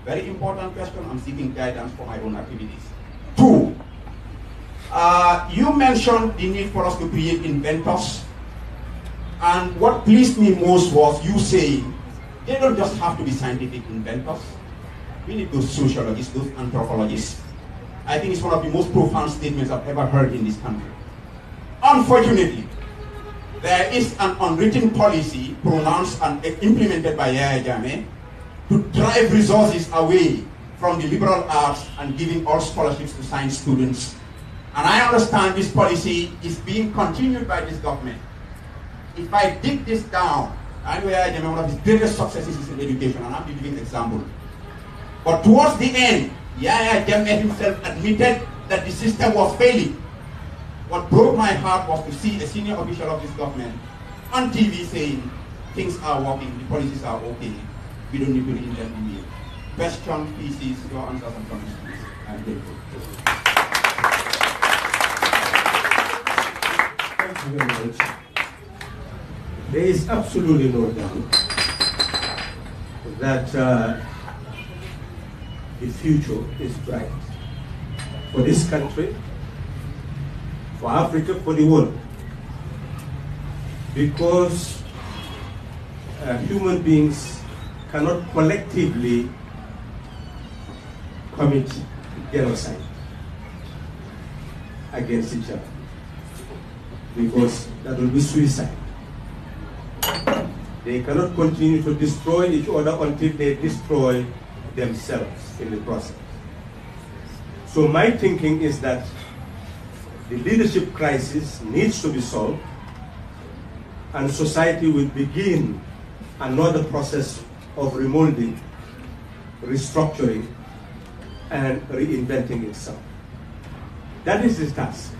Very important question. I'm seeking guidance for my own activities. 2, you mentioned the need for us to create inventors. And what pleased me most was you saying they don't just have to be scientific inventors. We need those sociologists, those anthropologists. I think it's one of the most profound statements I've ever heard in this country. Unfortunately, there is an unwritten policy pronounced and implemented by Yahya Jammeh to drive resources away from the liberal arts and giving all scholarships to science students. And I understand this policy is being continued by this government. If I dig this down, I know Yahya Jammeh, one of his greatest successes is in education, and I'm the living example. But towards the end, Yahya Jammeh himself admitted that the system was failing. What broke my heart was to see a senior official of this government on TV saying things are working, the policies are okay, we don't need to reinvent the wheel. Question, pieces, your answers and comments, please. I'm grateful. Thank you very much. There is absolutely no doubt that the future is bright for this country, for Africa, for the world. Because human beings cannot collectively commit genocide against each other, because that will be suicide. They cannot continue to destroy each other until they destroy themselves in the process. So my thinking is that the leadership crisis needs to be solved, and society will begin another process of remolding, restructuring, and reinventing itself. That is the task.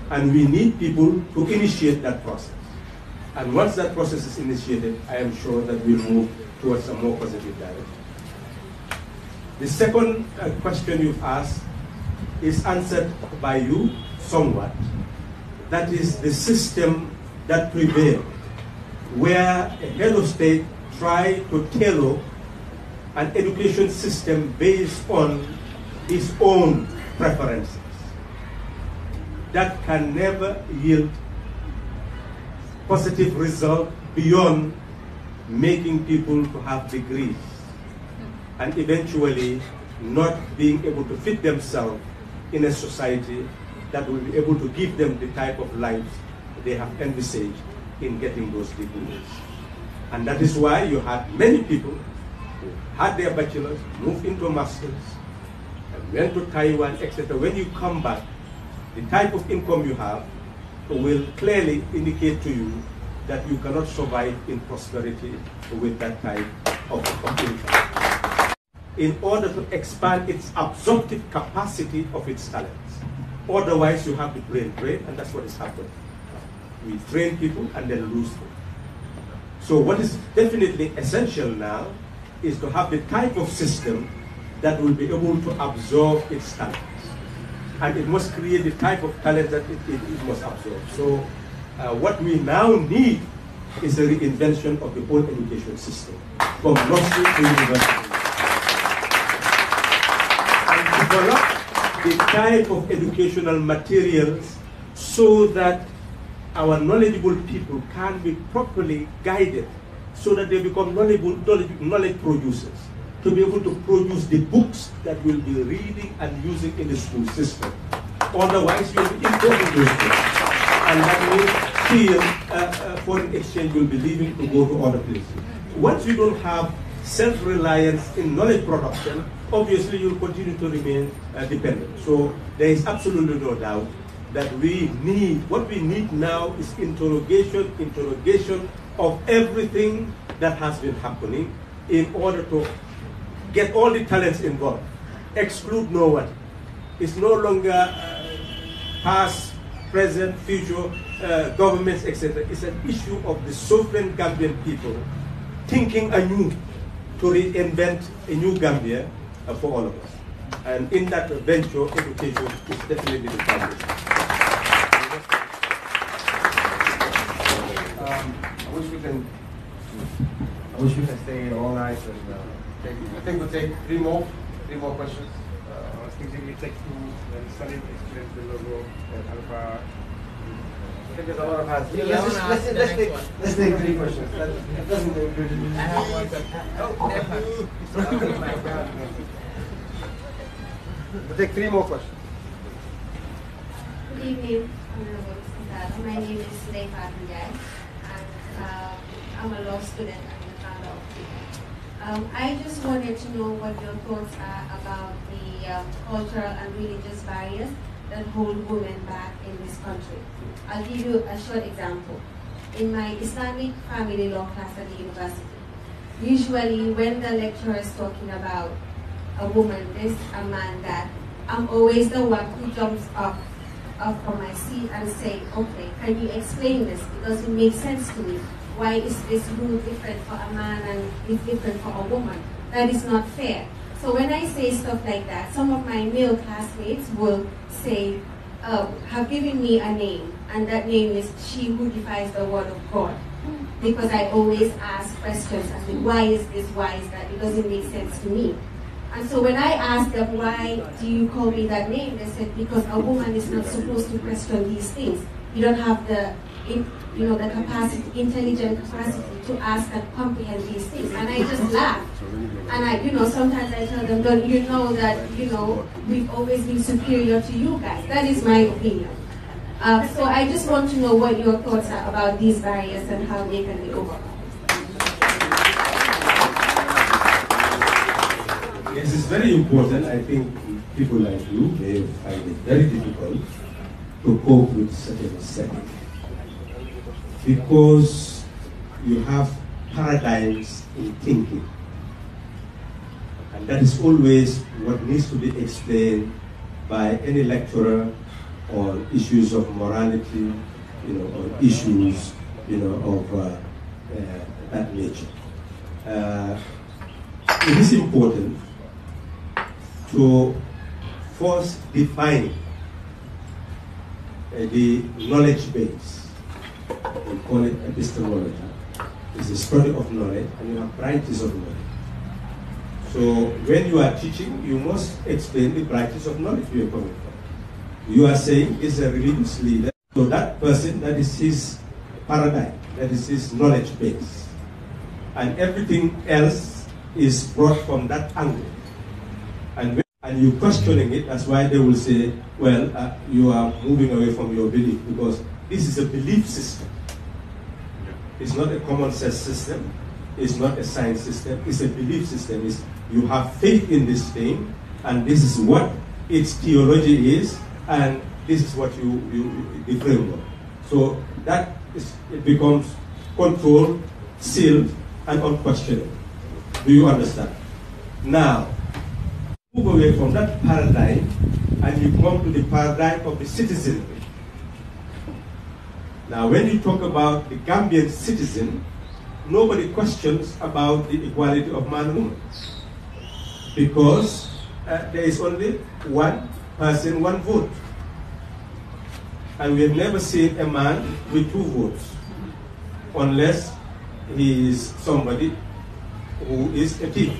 And we need people to initiate that process. And once that process is initiated, I am sure that we'll move towards a more positive direction. The second question you've asked is answered by you somewhat. That is the system that prevailed, where a head of state tried to tailor an education system based on his own preferences. That can never yield positive result beyond making people to have degrees and eventually not being able to fit themselves in a society that will be able to give them the type of life they have envisaged in getting those degrees. And that is why you had many people who had their bachelors, moved into masters, and went to Taiwan, etc. When you come back, the type of income you have will clearly indicate to you that you cannot survive in prosperity with that type of income. In order to expand its absorptive capacity of its talents. Otherwise, you have the brain drain, and that's what is happening. We train people and then lose them. So what is definitely essential now is to have the type of system that will be able to absorb its talents. And it must create the type of talent that it must absorb. So what we now need is a reinvention of the whole education system, from nursery to university. And develop the type of educational materials so that our knowledgeable people can be properly guided so that they become knowledge producers, to be able to produce the books that we'll be reading and using in the school system. Otherwise, you'll be importing those books. And that means still foreign exchange will be leaving to go to other places. Once you don't have self-reliance in knowledge production, obviously you'll continue to remain dependent. So there is absolutely no doubt that what we need now is interrogation of everything that has been happening in order to get all the talents involved, exclude no one. It's no longer past, present, future, governments, etc. It's an issue of the sovereign Gambian people thinking anew to reinvent a new Gambia for all of us. And in that venture, education is definitely the foundation. I wish we can stay all night and Okay. I think we'll take three more questions. I was thinking we take two and Salim explains the logo and Halifa. I think there's a lot of hands. Yeah, Let's take three questions. That doesn't include you. I have one question. Oh, never. Oh my God. We'll take three more questions. Good evening, Honorable Mr. My name is Halifa Sallah, and I'm a law student and the founder of Halifa. I just wanted to know what your thoughts are about the cultural and religious barriers that hold women back in this country. I'll give you a short example. In my Islamic family law class at the university, usually when the lecturer is talking about a woman this, a man that, I'm always the one who jumps up from my seat and say, okay, can you explain this? It doesn't make sense to me. Why is this rule different for a man and it's different for a woman? That is not fair. So when I say stuff like that, some of my male classmates will say, have given me a name, and that name is she who defies the word of God. Because I always ask questions as to why is this, why is that? It doesn't make sense to me. And so when I asked them, why do you call me that name? They said, because a woman is not supposed to question these things. You don't have the, the capacity, intelligent capacity to ask and comprehend these things. And I just laugh. And I, sometimes I tell them, don't you know that, we've always been superior to you guys. That is my opinion. So I just want to know what your thoughts are about these barriers and how they can be overcome. Yes, it's very important. I think people like you may find it very difficult to cope with such a setting because you have paradigms in thinking, and that is always what needs to be explained by any lecturer on issues of morality, or issues, of that nature. It is important to first define the knowledge base. We call it epistemology. It's a study of knowledge, and you have branches of knowledge. So when you are teaching, you must explain the branches of knowledge you are coming from. You are saying is a religious leader, so that person, that is his paradigm, that is his knowledge base. And everything else is brought from that angle. And you questioning it, that's why they will say, well, you are moving away from your belief, because this is a belief system. It's not a common sense system, it's not a science system, it's a belief system. You have faith in this thing, and this is what its theology is, and this is what the framework. So that it becomes controlled, sealed, and unquestionable. Do you understand? Now, move away from that paradigm and you come to the paradigm of the citizenry. Now, when you talk about the Gambian citizen, nobody questions about the equality of man and woman, because there is only one person, one vote. And we have never seen a man with two votes, unless he is somebody who is a thief.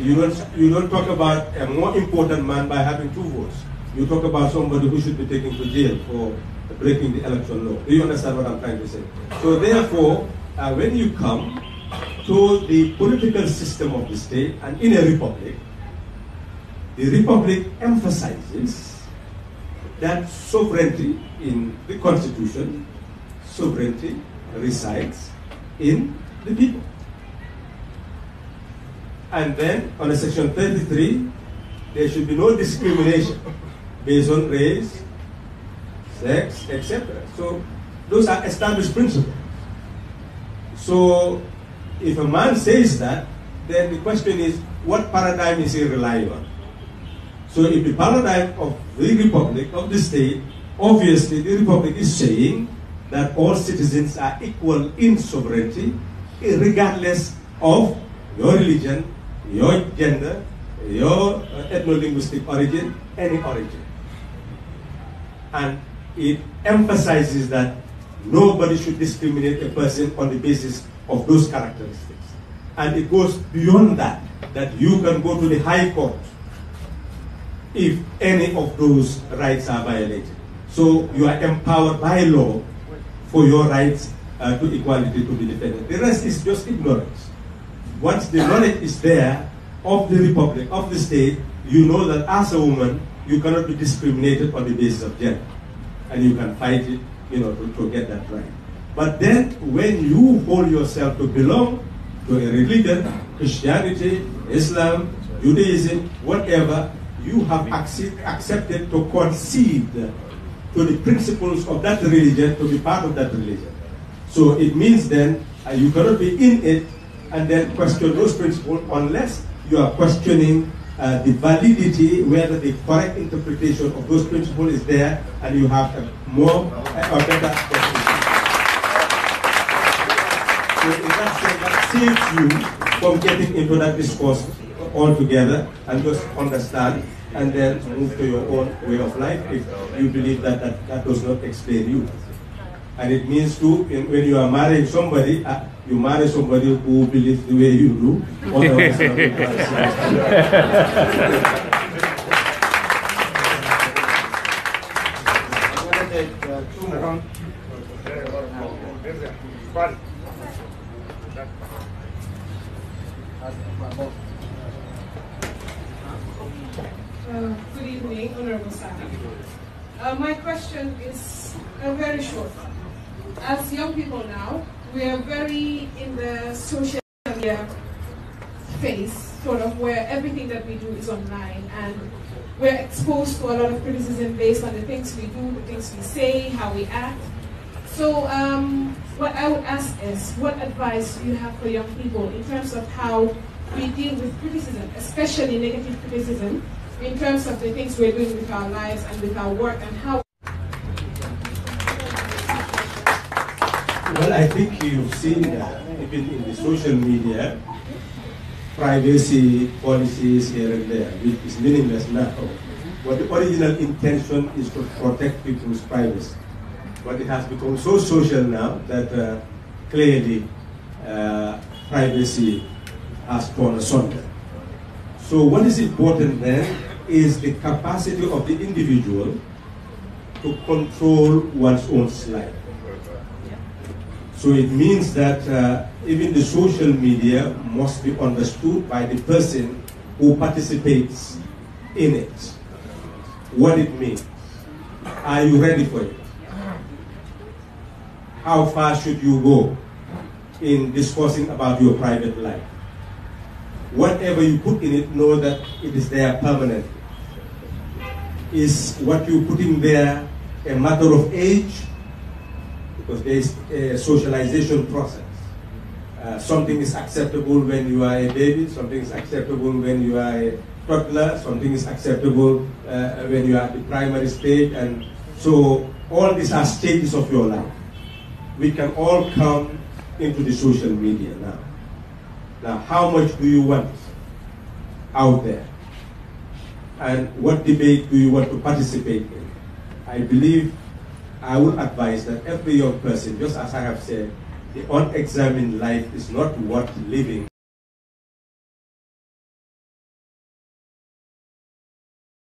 You don't talk about a more important man by having two votes. You talk about somebody who should be taken to jail for breaking the election law. Do you understand what I'm trying to say? So therefore, when you come to the political system of the state, and in a republic, the republic emphasizes that sovereignty in the constitution, sovereignty resides in the people. And then, on section 33, there should be no discrimination based on race, sex, etc. So, those are established principles. So, if a man says that, then the question is, what paradigm is he relying on? So, if the paradigm of the republic, of the state, obviously the republic is saying that all citizens are equal in sovereignty, regardless of your religion, your gender, your ethno-linguistic origin, any origin. And it emphasizes that nobody should discriminate a person on the basis of those characteristics. And it goes beyond that, that you can go to the High Court if any of those rights are violated. So you are empowered by law for your rights to equality to be defended. The rest is just ignorance. Once the knowledge is there of the republic, of the state, you know that as a woman, you cannot be discriminated on the basis of gender. And you can fight it, to get that right. But then when you hold yourself to belong to a religion, Christianity, Islam, Judaism, whatever, you have accepted to concede to the principles of that religion, to be part of that religion. So it means then you cannot be in it and then question those principles unless you are questioning the validity, whether the correct interpretation of those principles is there, and you have a more or better definition. So in that sense, that saves you from getting into that discourse altogether, and just understand and then move to your own way of life if you believe that that does not explain you. And it means too, when you are marrying somebody, you marry somebody who believes the way you do. Otherwise, good evening, Honorable Sallah. My question is very short. As young people now, we are very in the social media phase, sort of, where everything that we do is online, and we're exposed to a lot of criticism based on the things we do, the things we say, how we act. So what I would ask is, what advice do you have for young people in terms of how we deal with criticism, especially negative criticism, in terms of the things we're doing with our lives and with our work, and how? Well, I think you've seen even in the social media, privacy policies here and there, which is meaningless now. But the original intention is to protect people's privacy. But it has become so social now that clearly privacy has torn asunder. So what is important then is the capacity of the individual to control one's own life. So it means that even the social media must be understood by the person who participates in it. What it means. Are you ready for it? How far should you go in discussing about your private life? Whatever you put in it, know that it is there permanently. Is what you put in there a matter of age? Because there is a socialization process. Something is acceptable when you are a baby, something is acceptable when you are a toddler, something is acceptable when you are at the primary stage, and so all these are stages of your life. We can all come into the social media now. Now, how much do you want out there? And what debate do you want to participate in? I believe I would advise that every young person, just as I have said, the unexamined life is not worth living